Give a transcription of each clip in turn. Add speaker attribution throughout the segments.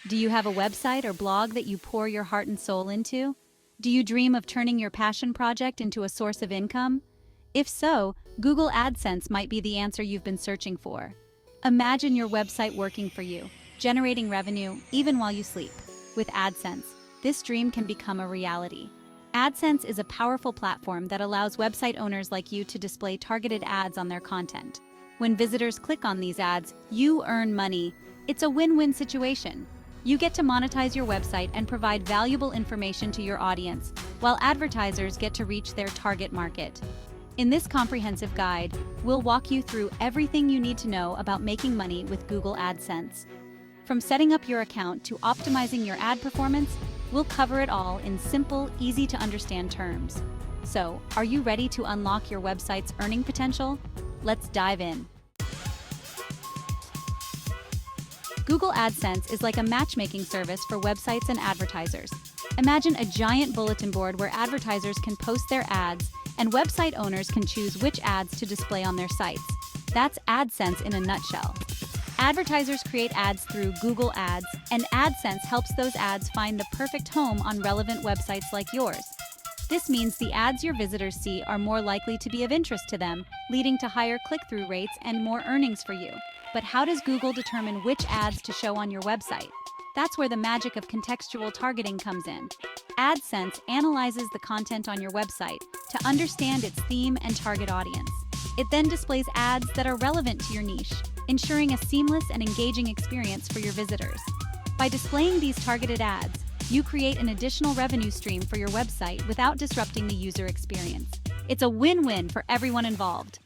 Speaker 1: Do you have a website or blog that you pour your heart and soul into? Do you dream of turning your passion project into a source of income? If so, Google AdSense might be the answer you've been searching for. Imagine your website working for you, generating revenue even while you sleep. With AdSense, this dream can become a reality. AdSense is a powerful platform that allows website owners like you to display targeted ads on their content. When visitors click on these ads, you earn money. It's a win-win situation. You get to monetize your website and provide valuable information to your audience, while advertisers get to reach their target market. In this comprehensive guide, we'll walk you through everything you need to know about making money with Google AdSense. From setting up your account to optimizing your ad performance, we'll cover it all in simple, easy-to-understand terms. So, are you ready to unlock your website's earning potential? Let's dive in. Google AdSense is like a matchmaking service for websites and advertisers. Imagine a giant bulletin board where advertisers can post their ads and website owners can choose which ads to display on their sites. That's AdSense in a nutshell. Advertisers create ads through Google Ads, and AdSense helps those ads find the perfect home on relevant websites like yours. This means the ads your visitors see are more likely to be of interest to them, leading to higher click-through rates and more earnings for you. But how does Google determine which ads to show on your website? That's where the magic of contextual targeting comes in. AdSense analyzes the content on your website to understand its theme and target audience. It then displays ads that are relevant to your niche, ensuring a seamless and engaging experience for your visitors. By displaying these targeted ads, you create an additional revenue stream for your website without disrupting the user experience. It's a win-win for everyone involved.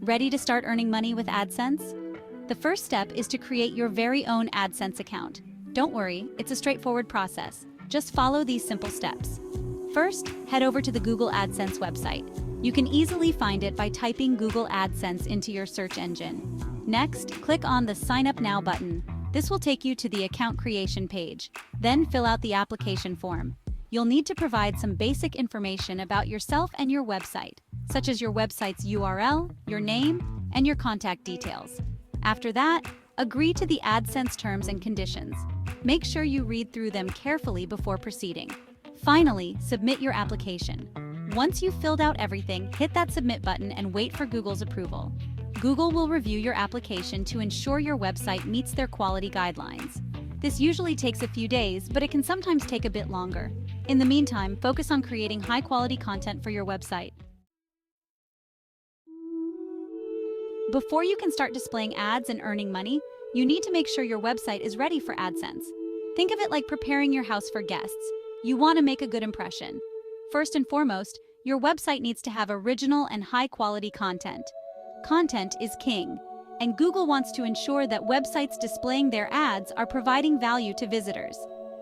Speaker 1: Ready to start earning money with AdSense? The first step is to create your very own AdSense account. Don't worry, it's a straightforward process. Just follow these simple steps. First, head over to the Google AdSense website. You can easily find it by typing Google AdSense into your search engine. Next, click on the Sign Up Now button. This will take you to the account creation page. Then fill out the application form. You'll need to provide some basic information about yourself and your website, such as your website's URL, your name, and your contact details. After that, agree to the AdSense terms and conditions. Make sure you read through them carefully before proceeding. Finally, submit your application. Once you've filled out everything, hit that submit button and wait for Google's approval. Google will review your application to ensure your website meets their quality guidelines. This usually takes a few days, but it can sometimes take a bit longer. In the meantime, focus on creating high-quality content for your website. Before you can start displaying ads and earning money, you need to make sure your website is ready for AdSense. Think of it like preparing your house for guests. You want to make a good impression. First and foremost, your website needs to have original and high-quality content. Content is king, and Google wants to ensure that websites displaying their ads are providing value to visitors.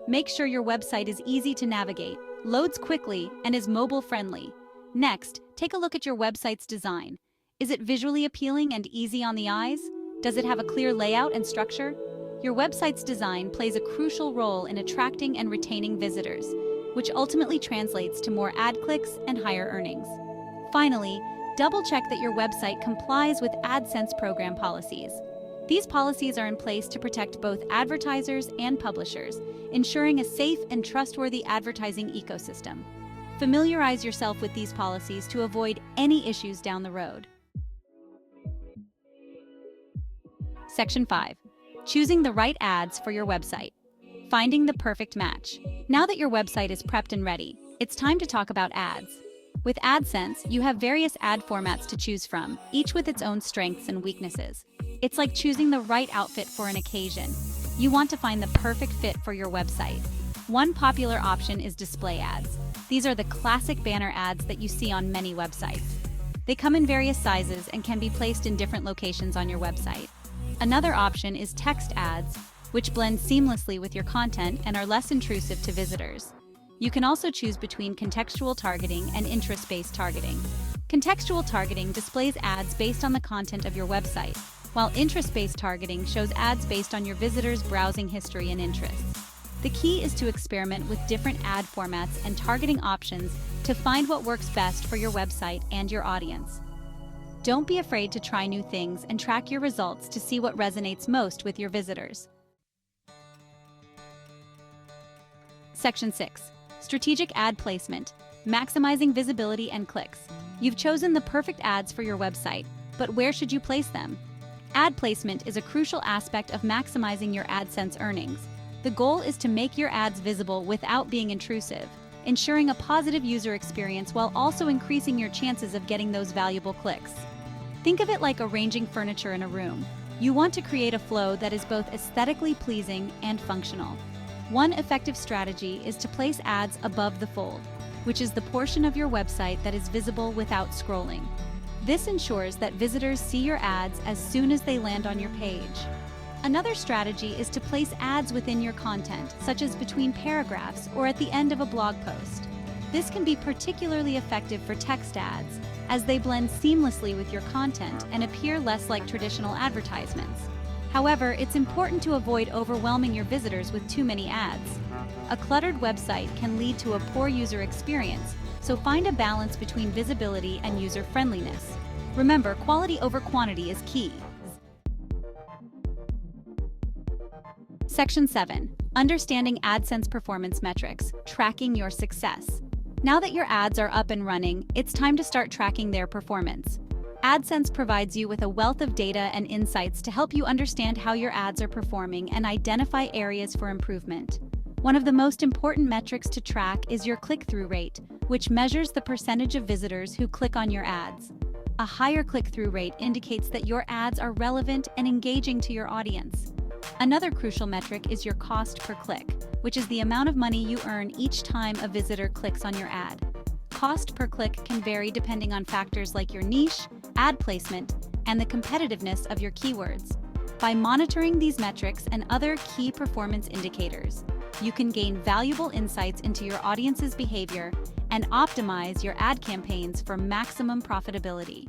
Speaker 1: Make sure your website is easy to navigate, loads quickly, and is mobile-friendly. Next, take a look at your website's design. Is it visually appealing and easy on the eyes? Does it have a clear layout and structure? Your website's design plays a crucial role in attracting and retaining visitors, which ultimately translates to more ad clicks and higher earnings. Finally, double-check that your website complies with AdSense program policies. These policies are in place to protect both advertisers and publishers, ensuring a safe and trustworthy advertising ecosystem. Familiarize yourself with these policies to avoid any issues down the road. Section 5. Choosing the right ads for your website. Finding the perfect match. Now that your website is prepped and ready, it's time to talk about ads. With AdSense, you have various ad formats to choose from, each with its own strengths and weaknesses. It's like choosing the right outfit for an occasion. You want to find the perfect fit for your website. One popular option is display ads. These are the classic banner ads that you see on many websites. They come in various sizes and can be placed in different locations on your website. Another option is text ads, which blend seamlessly with your content and are less intrusive to visitors. You can also choose between contextual targeting and interest-based targeting. Contextual targeting displays ads based on the content of your website, while interest-based targeting shows ads based on your visitors' browsing history and interests. The key is to experiment with different ad formats and targeting options to find what works best for your website and your audience. Don't be afraid to try new things and track your results to see what resonates most with your visitors. Section 6. Strategic ad placement, maximizing visibility and clicks. You've chosen the perfect ads for your website, but where should you place them? Ad placement is a crucial aspect of maximizing your AdSense earnings. The goal is to make your ads visible without being intrusive, ensuring a positive user experience while also increasing your chances of getting those valuable clicks. Think of it like arranging furniture in a room. You want to create a flow that is both aesthetically pleasing and functional. One effective strategy is to place ads above the fold, which is the portion of your website that is visible without scrolling. This ensures that visitors see your ads as soon as they land on your page. Another strategy is to place ads within your content, such as between paragraphs or at the end of a blog post. This can be particularly effective for text ads, as they blend seamlessly with your content and appear less like traditional advertisements. However, it's important to avoid overwhelming your visitors with too many ads. A cluttered website can lead to a poor user experience, so find a balance between visibility and user-friendliness. Remember, quality over quantity is key. Section 7. Understanding AdSense performance metrics, tracking your success. Now that your ads are up and running, it's time to start tracking their performance. AdSense provides you with a wealth of data and insights to help you understand how your ads are performing and identify areas for improvement. One of the most important metrics to track is your click-through rate, which measures the percentage of visitors who click on your ads. A higher click-through rate indicates that your ads are relevant and engaging to your audience. Another crucial metric is your cost per click, which is the amount of money you earn each time a visitor clicks on your ad. Cost per click can vary depending on factors like your niche, ad placement, and the competitiveness of your keywords. By monitoring these metrics and other key performance indicators, you can gain valuable insights into your audience's behavior and optimize your ad campaigns for maximum profitability.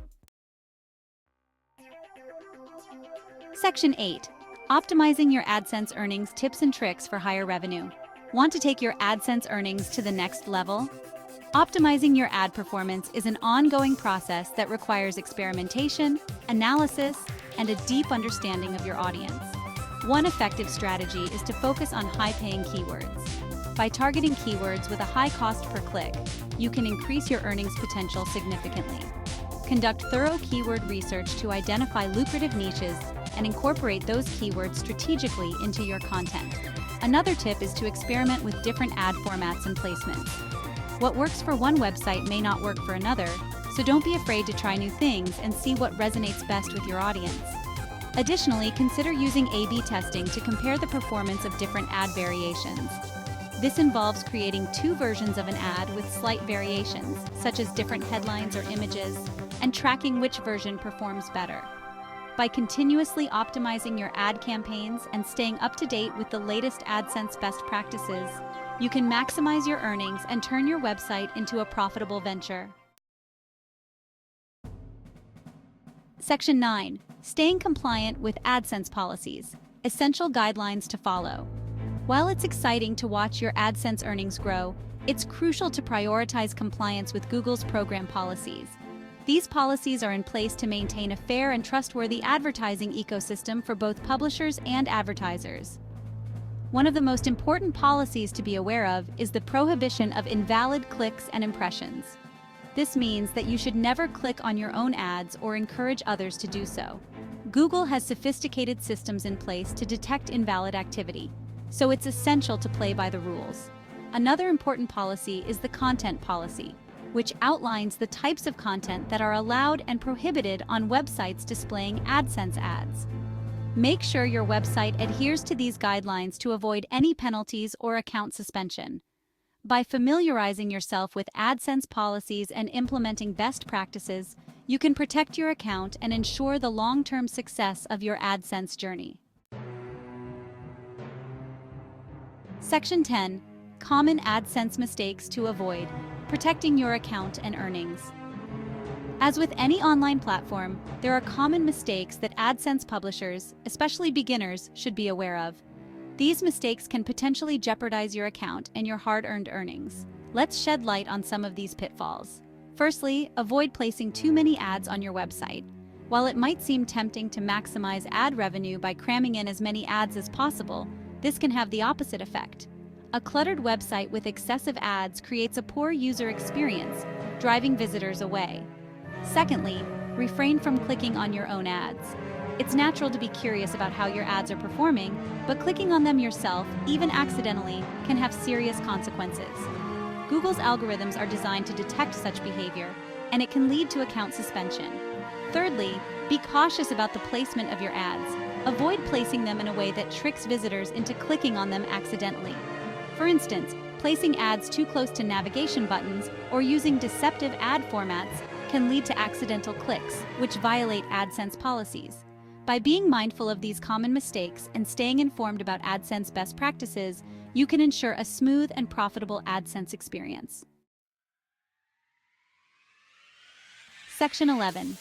Speaker 1: Section 8. Optimizing your AdSense earnings tips and tricks for higher revenue. Want to take your AdSense earnings to the next level? Optimizing your ad performance is an ongoing process that requires experimentation, analysis, and a deep understanding of your audience. One effective strategy is to focus on high-paying keywords. By targeting keywords with a high cost per click, you can increase your earnings potential significantly. Conduct thorough keyword research to identify lucrative niches and incorporate those keywords strategically into your content. Another tip is to experiment with different ad formats and placements. What works for one website may not work for another, so don't be afraid to try new things and see what resonates best with your audience. Additionally, consider using A/B testing to compare the performance of different ad variations. This involves creating two versions of an ad with slight variations, such as different headlines or images, and tracking which version performs better. By continuously optimizing your ad campaigns and staying up to date with the latest AdSense best practices, you can maximize your earnings and turn your website into a profitable venture. Section 9. Staying compliant with AdSense policies. Essential guidelines to follow. While it's exciting to watch your AdSense earnings grow, it's crucial to prioritize compliance with Google's program policies. These policies are in place to maintain a fair and trustworthy advertising ecosystem for both publishers and advertisers. One of the most important policies to be aware of is the prohibition of invalid clicks and impressions. This means that you should never click on your own ads or encourage others to do so. Google has sophisticated systems in place to detect invalid activity, so it's essential to play by the rules. Another important policy is the content policy, which outlines the types of content that are allowed and prohibited on websites displaying AdSense ads. Make sure your website adheres to these guidelines to avoid any penalties or account suspension. By familiarizing yourself with AdSense policies and implementing best practices, you can protect your account and ensure the long-term success of your AdSense journey. Section 10. Common AdSense mistakes to avoid. Protecting your account and earnings. As with any online platform, there are common mistakes that AdSense publishers, especially beginners, should be aware of. These mistakes can potentially jeopardize your account and your hard-earned earnings. Let's shed light on some of these pitfalls. Firstly, avoid placing too many ads on your website. While it might seem tempting to maximize ad revenue by cramming in as many ads as possible, this can have the opposite effect. A cluttered website with excessive ads creates a poor user experience, driving visitors away. Secondly, refrain from clicking on your own ads. It's natural to be curious about how your ads are performing, but clicking on them yourself, even accidentally, can have serious consequences. Google's algorithms are designed to detect such behavior, and it can lead to account suspension. Thirdly, be cautious about the placement of your ads. Avoid placing them in a way that tricks visitors into clicking on them accidentally. For instance, placing ads too close to navigation buttons or using deceptive ad formats can lead to accidental clicks, which violate AdSense policies. By being mindful of these common mistakes and staying informed about AdSense best practices, you can ensure a smooth and profitable AdSense experience. Section 11.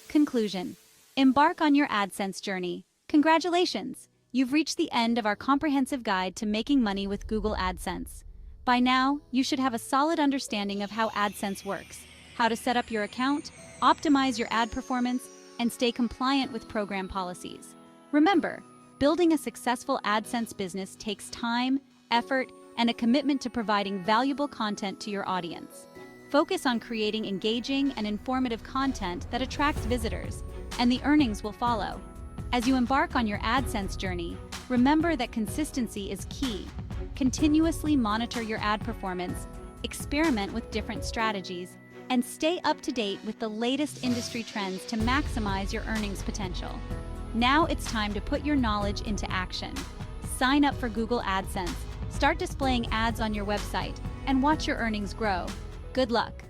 Speaker 1: Conclusion. Embark on your AdSense journey. Congratulations! You've reached the end of our comprehensive guide to making money with Google AdSense. By now, you should have a solid understanding of how AdSense works, how to set up your account, optimize your ad performance, and stay compliant with program policies. Remember, building a successful AdSense business takes time, effort, and a commitment to providing valuable content to your audience. Focus on creating engaging and informative content that attracts visitors, and the earnings will follow. As you embark on your AdSense journey, remember that consistency is key. Continuously monitor your ad performance, experiment with different strategies, and stay up to date with the latest industry trends to maximize your earnings potential. Now it's time to put your knowledge into action. Sign up for Google AdSense, start displaying ads on your website, and watch your earnings grow. Good luck!